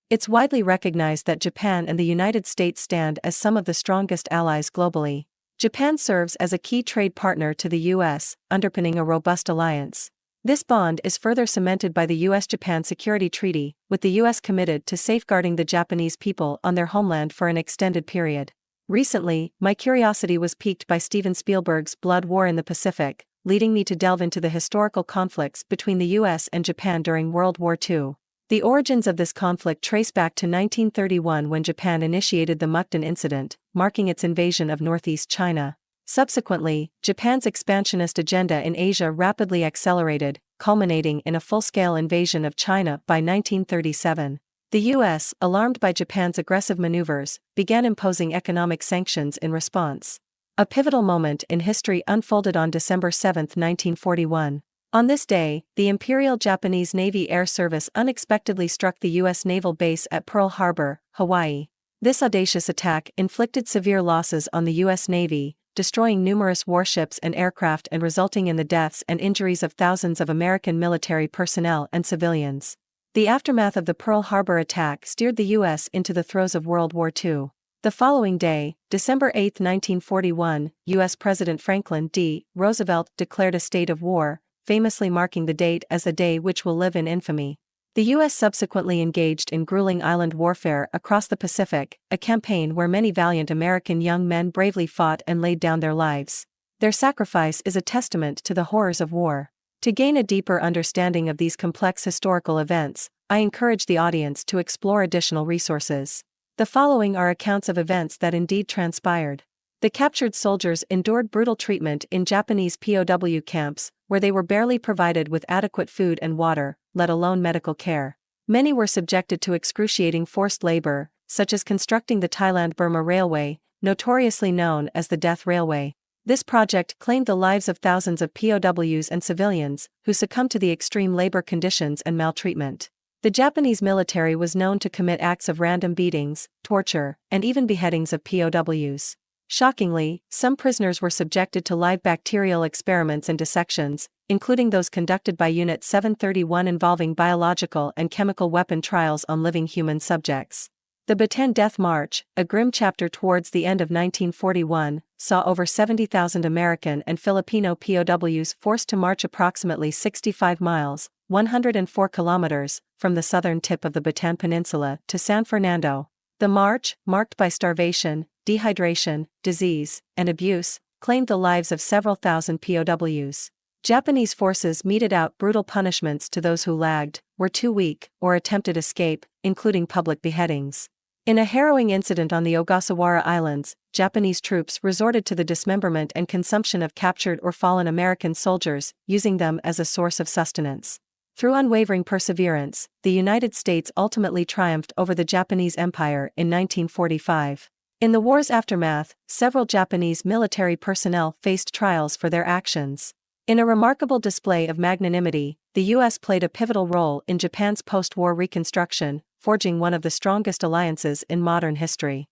It's widely recognized that Japan and the United States stand as some of the strongest allies globally. Japan serves as a key trade partner to the U.S., underpinning a robust alliance. This bond is further cemented by the U.S. Japan Security Treaty, with the U.S. committed to safeguarding the Japanese people on their homeland for an extended period. Recently, my curiosity was piqued by Steven Spielberg's Blood War in the Pacific, leading me to delve into the historical conflicts between the U.S. and Japan during World War II. The origins of this conflict trace back to 1931 when Japan initiated the Mukden Incident, marking its invasion of northeast China. Subsequently, Japan's expansionist agenda in Asia rapidly accelerated, culminating in a full-scale invasion of China by 1937. The U.S., alarmed by Japan's aggressive maneuvers, began imposing economic sanctions in response. A pivotal moment in history unfolded on December 7, 1941. On this day, the Imperial Japanese Navy Air Service unexpectedly struck the U.S. naval base at Pearl Harbor, Hawaii. This audacious attack inflicted severe losses on the U.S. Navy, destroying numerous warships and aircraft and resulting in the deaths and injuries of thousands of American military personnel and civilians. The aftermath of the Pearl Harbor attack steered the U.S. into the throes of World War II. The following day, December 8, 1941, U.S. President Franklin D. Roosevelt declared a state of war, famously marking the date as a day which will live in infamy. The U.S. subsequently engaged in grueling island warfare across the Pacific, a campaign where many valiant American young men bravely fought and laid down their lives. Their sacrifice is a testament to the horrors of war. To gain a deeper understanding of these complex historical events, I encourage the audience to explore additional resources. The following are accounts of events that indeed transpired. The captured soldiers endured brutal treatment in Japanese POW camps, where they were barely provided with adequate food and water, let alone medical care. Many were subjected to excruciating forced labor, such as constructing the Thailand-Burma Railway, notoriously known as the Death Railway. This project claimed the lives of thousands of POWs and civilians, who succumbed to the extreme labor conditions and maltreatment. The Japanese military was known to commit acts of random beatings, torture, and even beheadings of POWs. Shockingly, some prisoners were subjected to live bacterial experiments and dissections, including those conducted by Unit 731 involving biological and chemical weapon trials on living human subjects. The Bataan Death March, a grim chapter towards the end of 1941, saw over 70,000 American and Filipino POWs forced to march approximately 65 miles, 104 kilometers, from the southern tip of the Bataan Peninsula to San Fernando. The march, marked by starvation, dehydration, disease, and abuse, claimed the lives of several thousand POWs. Japanese forces meted out brutal punishments to those who lagged, were too weak, or attempted escape, including public beheadings. In a harrowing incident on the Ogasawara Islands, Japanese troops resorted to the dismemberment and consumption of captured or fallen American soldiers, using them as a source of sustenance. Through unwavering perseverance, the United States ultimately triumphed over the Japanese Empire in 1945. In the war's aftermath, several Japanese military personnel faced trials for their actions. In a remarkable display of magnanimity, the U.S. played a pivotal role in Japan's post-war reconstruction, forging one of the strongest alliances in modern history.